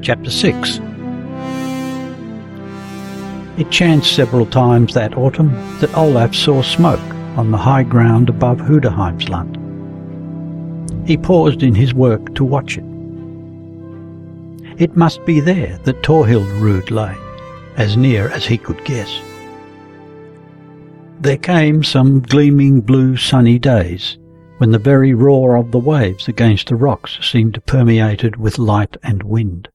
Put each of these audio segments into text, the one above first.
Chapter 6. It chanced several times that autumn that Olaf saw smoke on the high ground above Hudaheimsland. He paused in his work to watch it. It must be there that Torhildrud lay, as near as he could guess. There came some gleaming blue sunny days, when the very roar of the waves against the rocks seemed permeated with light and wind.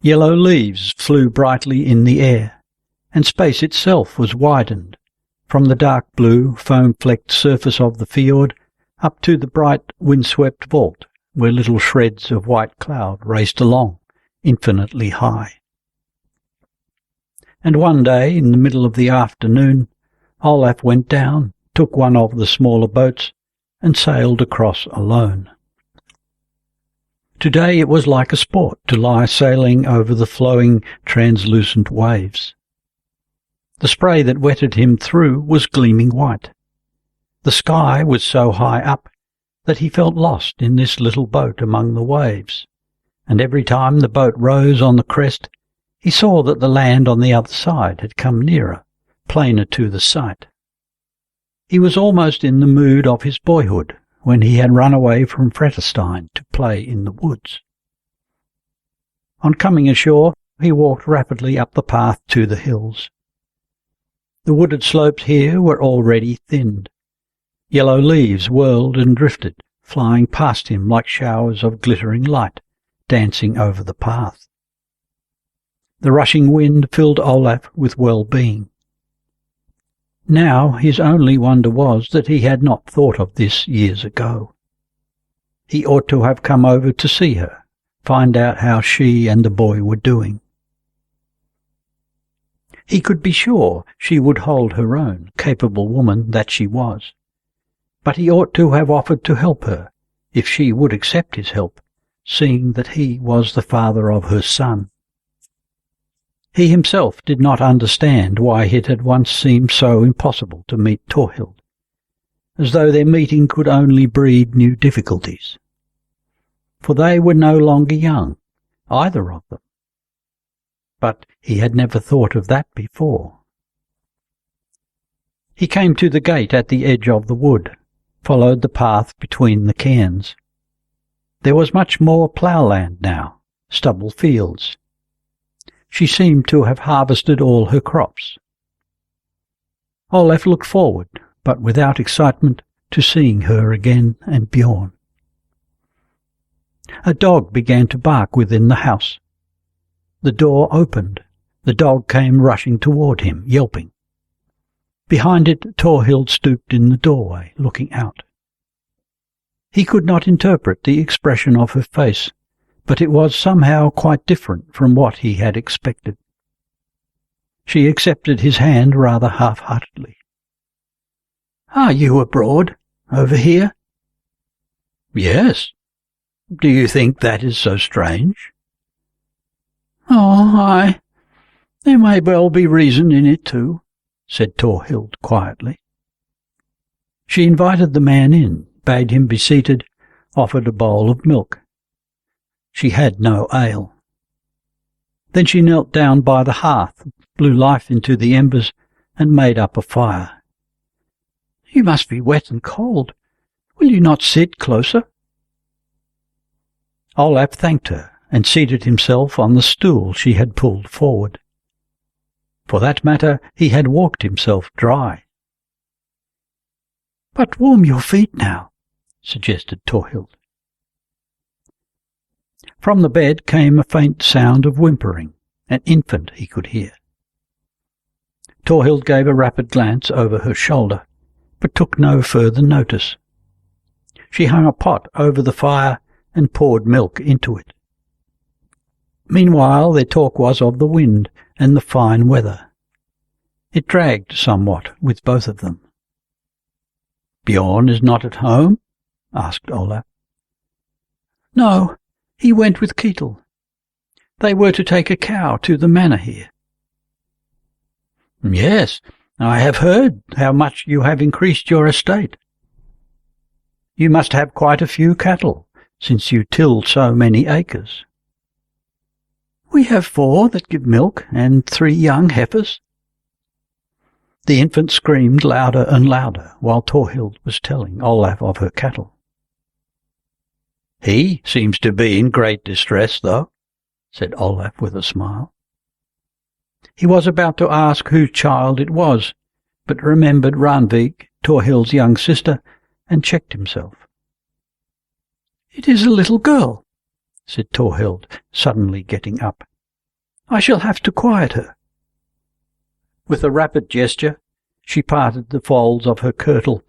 Yellow leaves flew brightly in the air, and space itself was widened, from the dark blue, foam-flecked surface of the fjord up to the bright, wind-swept vault, where little shreds of white cloud raced along, infinitely high. And one day, in the middle of the afternoon, Olaf went down, took one of the smaller boats, and sailed across alone. Today it was like a sport to lie sailing over the flowing, translucent waves. The spray that wetted him through was gleaming white. The sky was so high up that he felt lost in this little boat among the waves, and every time the boat rose on the crest, he saw that the land on the other side had come nearer, plainer to the sight. He was almost in the mood of his boyhood, when he had run away from Fretterstein to play in the woods. On coming ashore, he walked rapidly up the path to the hills. The wooded slopes here were already thinned. Yellow leaves whirled and drifted, flying past him like showers of glittering light, dancing over the path. The rushing wind filled Olaf with well-being. Now his only wonder was that he had not thought of this years ago. He ought to have come over to see her, find out how she and the boy were doing. He could be sure she would hold her own, capable woman that she was. But he ought to have offered to help her, if she would accept his help, seeing that he was the father of her son. He himself did not understand why it had once seemed so impossible to meet Torhild, as though their meeting could only breed new difficulties. For they were no longer young, either of them. But he had never thought of that before. He came to the gate at the edge of the wood, followed the path between the cairns. There was much more ploughland now, stubble fields. She seemed to have harvested all her crops. Olaf looked forward, but without excitement, to seeing her again and Bjorn. A dog began to bark within the house. The door opened. The dog came rushing toward him, yelping. Behind it, Torhild stooped in the doorway, looking out. He could not interpret the expression of her face, but it was somehow quite different from what he had expected. She accepted his hand rather half-heartedly. "Are you abroad, over here?" "Yes. Do you think that is so strange?" "Oh, aye. There may well be reason in it too," said Torhild quietly. She invited the man in, bade him be seated, offered a bowl of milk. She had no ale. Then she knelt down by the hearth, blew life into the embers, and made up a fire. "You must be wet and cold. Will you not sit closer?" Olaf thanked her, and seated himself on the stool she had pulled forward. For that matter, he had walked himself dry. "But warm your feet now," suggested Torhild. From the bed came a faint sound of whimpering, an infant he could hear. Torhild gave a rapid glance over her shoulder, but took no further notice. She hung a pot over the fire and poured milk into it. Meanwhile their talk was of the wind and the fine weather. It dragged somewhat with both of them. "Bjorn is not at home?" asked Olaf. "No, he went with Ketil. They were to take a cow to the manor here." "Yes, I have heard how much you have increased your estate. You must have quite a few cattle, since you till so many acres." "We have 4 that give milk, and 3 young heifers." The infant screamed louder and louder while Thorhild was telling Olaf of her cattle. "He seems to be in great distress, though," said Olaf with a smile. He was about to ask whose child it was, but remembered Ranvik, Thorhild's young sister, and checked himself. "It is a little girl," said Thorhild, suddenly getting up. "I shall have to quiet her." With a rapid gesture, she parted the folds of her kirtle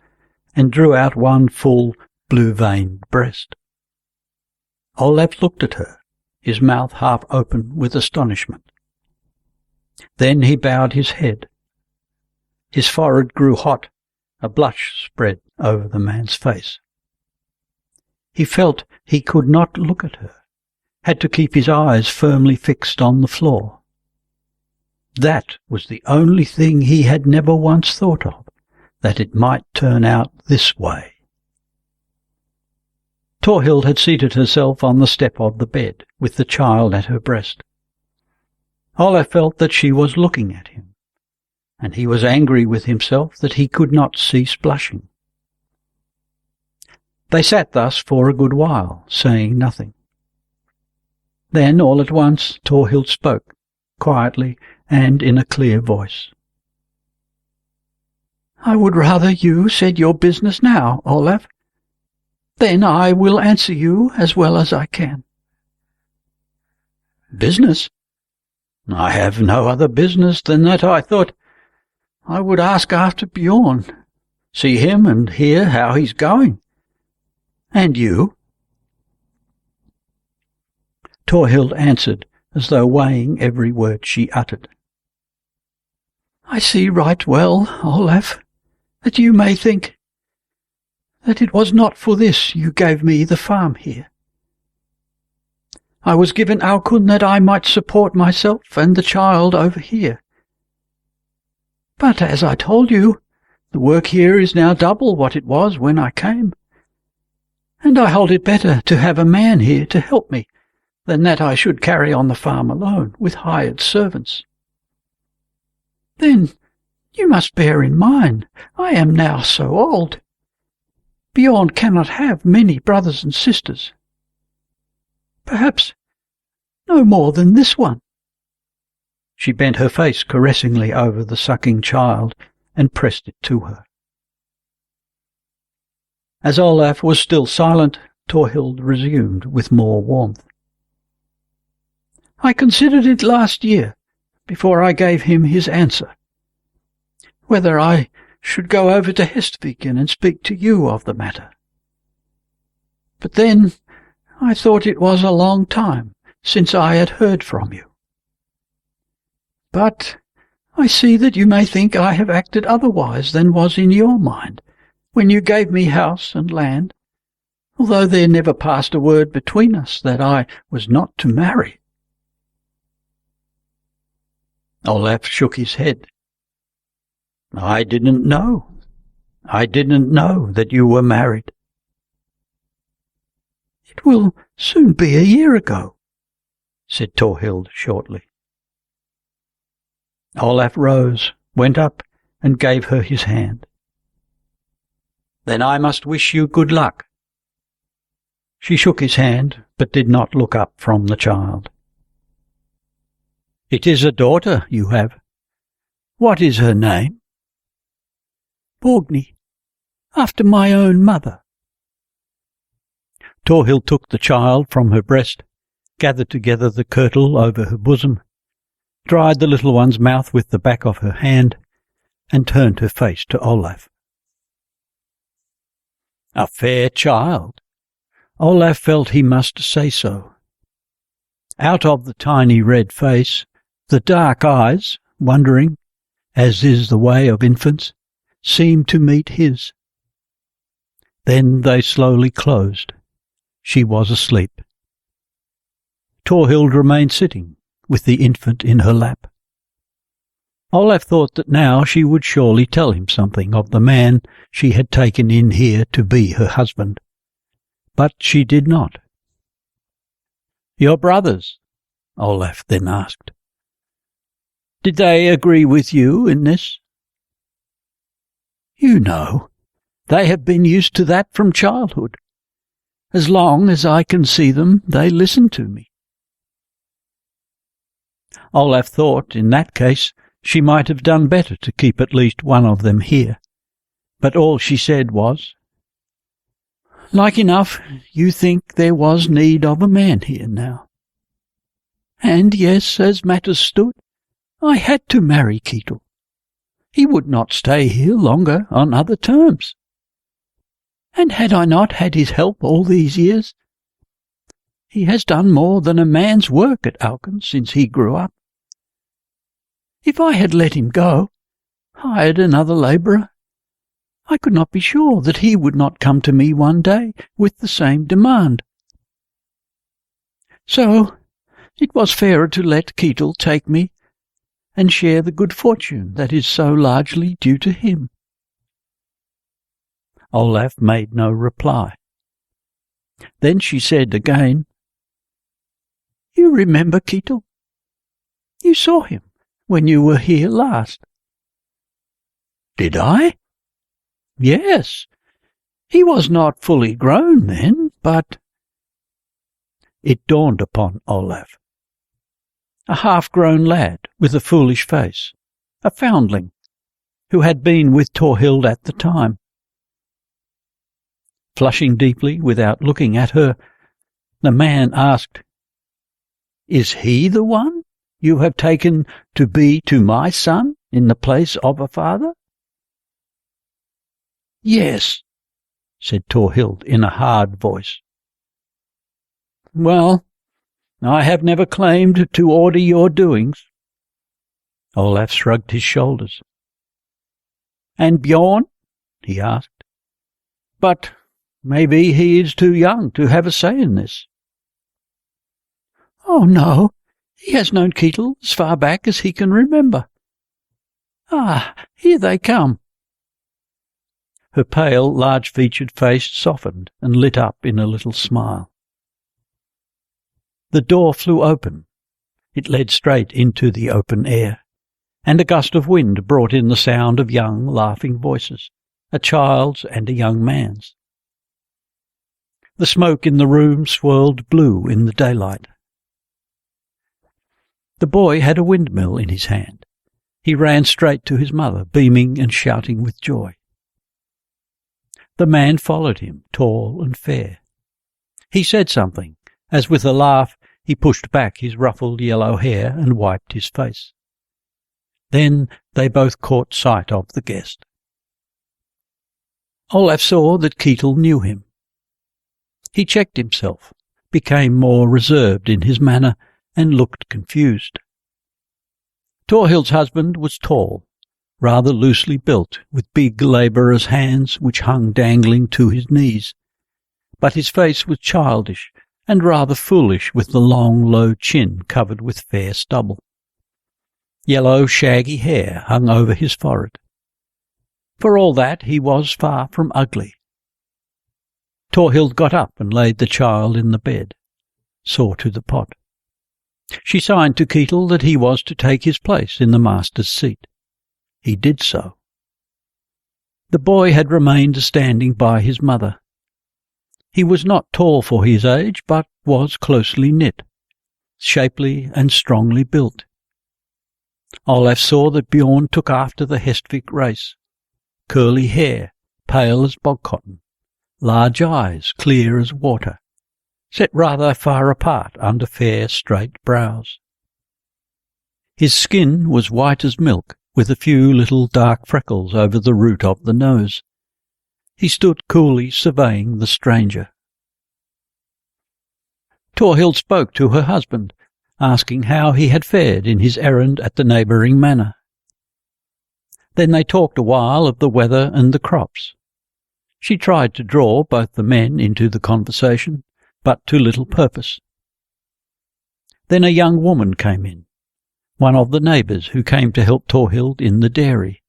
and drew out one full, blue-veined breast. Olaf looked at her, his mouth half open with astonishment. Then he bowed his head. His forehead grew hot, a blush spread over the man's face. He felt he could not look at her, had to keep his eyes firmly fixed on the floor. That was the only thing he had never once thought of, that it might turn out this way. Thorhild had seated herself on the step of the bed, with the child at her breast. Olaf felt that she was looking at him, and he was angry with himself that he could not cease blushing. They sat thus for a good while, saying nothing. Then, all at once, Thorhild spoke, quietly and in a clear voice. "I would rather you said your business now, Olaf. Then I will answer you as well as I can." "Business? I have no other business than that I thought I would ask after Bjorn, see him and hear how he's going. And you?" Thorhild answered, as though weighing every word she uttered. "I see right well, Olaf, that you may think that it was not for this you gave me the farm here. I was given Aukun that I might support myself and the child over here. But as I told you, the work here is now double what it was when I came, and I hold it better to have a man here to help me than that I should carry on the farm alone with hired servants. Then you must bear in mind I am now so old. Bjorn cannot have many brothers and sisters. Perhaps no more than this one." She bent her face caressingly over the sucking child and pressed it to her. As Olaf was still silent, Thorhild resumed with more warmth. "I considered it last year, before I gave him his answer, whether I should go over to Hestviken and speak to you of the matter. But then I thought it was a long time since I had heard from you. But I see that you may think I have acted otherwise than was in your mind when you gave me house and land, although there never passed a word between us that I was not to marry." Olaf shook his head. I didn't know that you were married." "It will soon be a year ago," said Thorhild shortly. Olaf rose, went up, and gave her his hand. "Then I must wish you good luck." She shook his hand, but did not look up from the child. "It is a daughter you have. What is her name?" "Borgny, after my own mother." Thorhild took the child from her breast, gathered together the kirtle over her bosom, dried the little one's mouth with the back of her hand, and turned her face to Olaf. A fair child. Olaf felt he must say so. Out of the tiny red face, the dark eyes, wondering, as is the way of infants, seemed to meet his. Then they slowly closed. She was asleep. Thorhild remained sitting, with the infant in her lap. Olaf thought that now she would surely tell him something of the man she had taken in here to be her husband. But she did not. "Your brothers," Olaf then asked. "Did they agree with you in this?" "You know, they have been used to that from childhood. As long as I can see them, they listen to me." Olaf thought, in that case, she might have done better to keep at least one of them here. But all she said was, "Like enough, you think there was need of a man here now. And yes, as matters stood, I had to marry Ketil. He would not stay here longer on other terms. And had I not had his help all these years, he has done more than a man's work at Alkon since he grew up. If I had let him go, hired another labourer, I could not be sure that he would not come to me one day with the same demand. So it was fairer to let Ketil take me and share the good fortune that is so largely due to him." Olaf made no reply. Then she said again, "You remember Ketil? You saw him when you were here last." "Did I?" "Yes. He was not fully grown then, but—" It dawned upon Olaf. A half-grown lad with a foolish face, a foundling, who had been with Torhild at the time. Flushing deeply without looking at her, the man asked, "Is he the one you have taken to be to my son in the place of a father?" "Yes," said Torhild in a hard voice. "Well, I have never claimed to order your doings." Olaf shrugged his shoulders. "And Bjorn?" he asked. "But maybe he is too young to have a say in this." "Oh, no, he has known Ketil as far back as he can remember. Ah, here they come." Her pale, large-featured face softened and lit up in a little smile. The door flew open. It led straight into the open air, and a gust of wind brought in the sound of young, laughing voices, a child's and a young man's. The smoke in the room swirled blue in the daylight. The boy had a windmill in his hand. He ran straight to his mother, beaming and shouting with joy. The man followed him, tall and fair. He said something, as with a laugh he pushed back his ruffled yellow hair and wiped his face. Then they both caught sight of the guest. Olaf saw that Ketil knew him. He checked himself, became more reserved in his manner, and looked confused. Torhild's husband was tall, rather loosely built, with big labourer's hands which hung dangling to his knees, but his face was childish and rather foolish with the long, low chin covered with fair stubble. Yellow, shaggy hair hung over his forehead. For all that, he was far from ugly. Torhild got up and laid the child in the bed, saw to the pot. She signed to Ketil that he was to take his place in the master's seat. He did so. The boy had remained standing by his mother. He was not tall for his age, but was closely knit, shapely and strongly built. Olaf saw that Bjorn took after the Hestvik race. Curly hair, pale as bog cotton, large eyes, clear as water, set rather far apart under fair, straight brows. His skin was white as milk, with a few little dark freckles over the root of the nose. He stood coolly surveying the stranger. Torhild spoke to her husband, asking how he had fared in his errand at the neighbouring manor. Then they talked a while of the weather and the crops. She tried to draw both the men into the conversation, but to little purpose. Then a young woman came in, one of the neighbours who came to help Torhild in the dairy.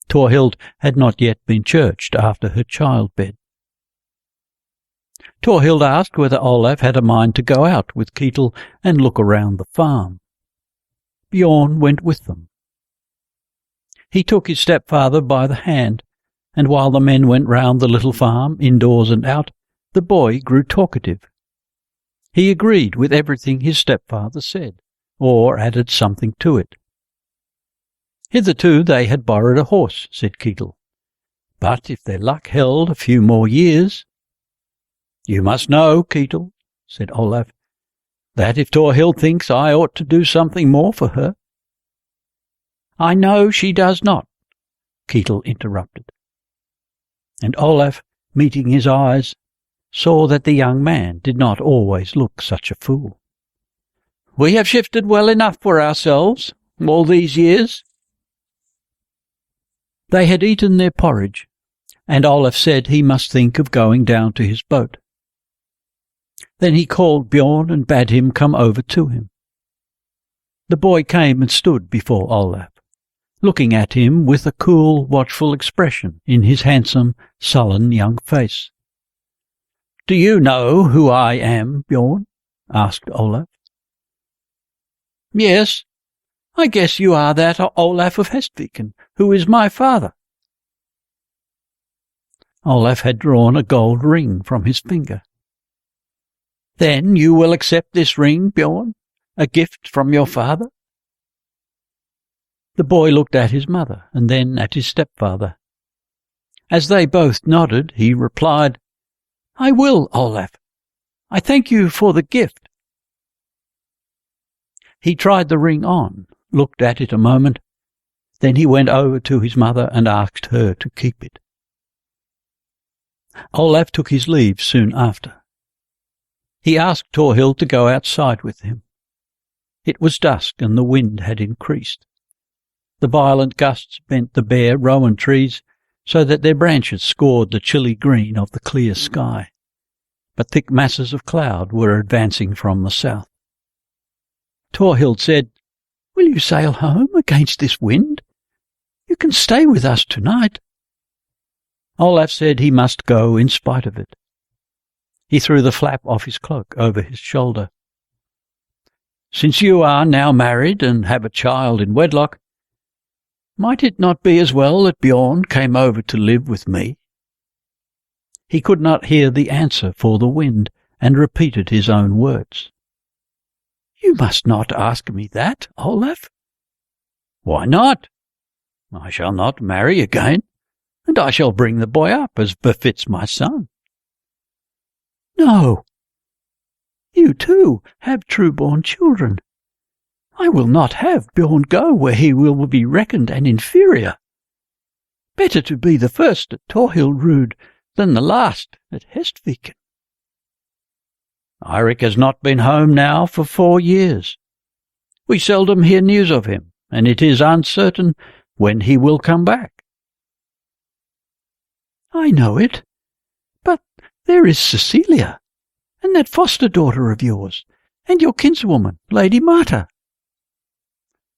Torhild had not yet been churched after her childbed. Thorhild asked whether Olav had a mind to go out with Ketil and look around the farm. Bjorn went with them. He took his stepfather by the hand, and while the men went round the little farm, indoors and out, the boy grew talkative. He agreed with everything his stepfather said, or added something to it. Hitherto they had borrowed a horse, said Ketil, but if their luck held a few more years— You must know, Ketil, said Olav, that if Thorhild thinks I ought to do something more for her— I know she does not, Ketil interrupted. And Olav, meeting his eyes, saw that the young man did not always look such a fool. We have shifted well enough for ourselves all these years. They had eaten their porridge, and Olav said he must think of going down to his boat. Then he called Bjorn and bade him come over to him. The boy came and stood before Olav, looking at him with a cool, watchful expression in his handsome, sullen young face. Do you know who I am, Bjorn? Asked Olav. Yes, I guess you are that Olav of Hestviken, who is my father. Olav had drawn a gold ring from his finger. Then you will accept this ring, Bjorn, a gift from your father? The boy looked at his mother and then at his stepfather. As they both nodded, he replied, I will, Olav. I thank you for the gift. He tried the ring on, looked at it a moment, then he went over to his mother and asked her to keep it. Olav took his leave soon after. He asked Thorhild to go outside with him. It was dusk and the wind had increased. The violent gusts bent the bare rowan trees so that their branches scored the chilly green of the clear sky, but thick masses of cloud were advancing from the south. Thorhild said, Will you sail home against this wind? You can stay with us tonight. Olav said he must go in spite of it. He threw the flap off his cloak over his shoulder. Since you are now married and have a child in wedlock, might it not be as well that Bjorn came over to live with me? He could not hear the answer for the wind, and repeated his own words. You must not ask me that, Olav. Why not? I shall not marry again, and I shall bring the boy up as befits my son. No. You, too, have true-born children. I will not have Bjorn go where he will be reckoned an inferior. Better to be the first at Thorhild than the last at Hestviken. Eirik has not been home now for 4 years. We seldom hear news of him, and it is uncertain when he will come back. I know it, but there is Cecilia, and that foster-daughter of yours, and your kinswoman, Lady Marta.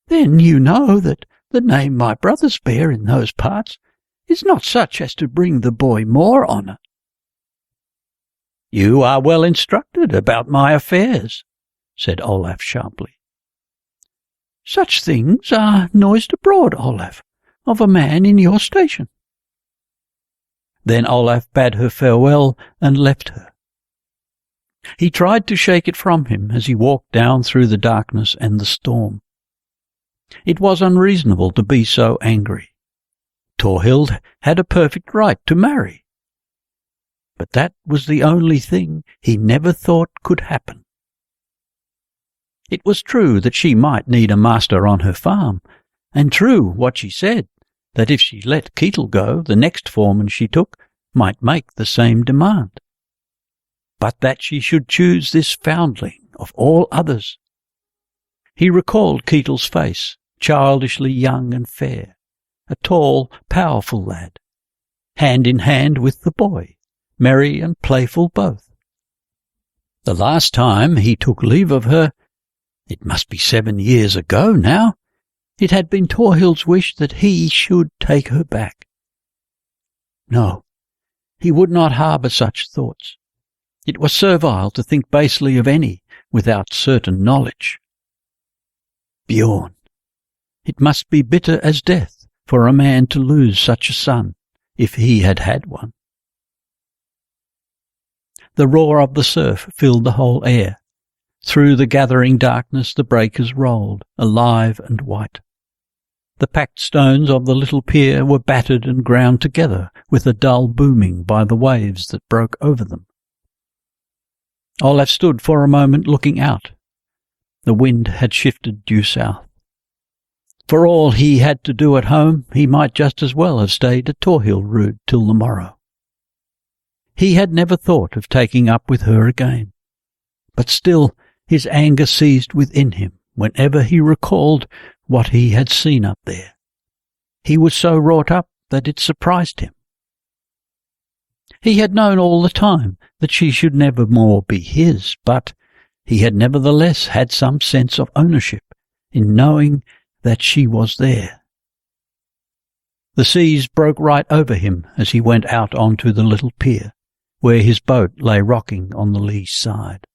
Then you know that the name my brothers bear in those parts is not such as to bring the boy more honour. You are well instructed about my affairs, said Olav sharply. Such things are noised abroad, Olav, of a man in your station. Then Olav bade her farewell and left her. He tried to shake it from him as he walked down through the darkness and the storm. It was unreasonable to be so angry. Thorhild had a perfect right to marry. But that was the only thing he never thought could happen. It was true that she might need a master on her farm, and true what she said, that if she let Ketil go, the next foreman she took might make the same demand. But that she should choose this foundling of all others. He recalled Ketil's face, childishly young and fair, a tall, powerful lad, hand in hand with the boy, merry and playful both. The last time he took leave of her, it must be 7 years ago now, it had been Thorhild's wish that he should take her back. No, he would not harbour such thoughts. It was servile to think basely of any without certain knowledge. Bjorn. It must be bitter as death for a man to lose such a son, if he had had one. The roar of the surf filled the whole air. Through the gathering darkness the breakers rolled, alive and white. The packed stones of the little pier were battered and ground together with a dull booming by the waves that broke over them. Olav stood for a moment looking out. The wind had shifted due south. For all he had to do at home, he might just as well have stayed at Torhilrud till the morrow. He had never thought of taking up with her again, but still his anger seized within him whenever he recalled what he had seen up there. He was so wrought up that it surprised him. He had known all the time that she should never more be his, but he had nevertheless had some sense of ownership in knowing that she was there. The seas broke right over him as he went out onto the little pier, where his boat lay rocking on the lee side.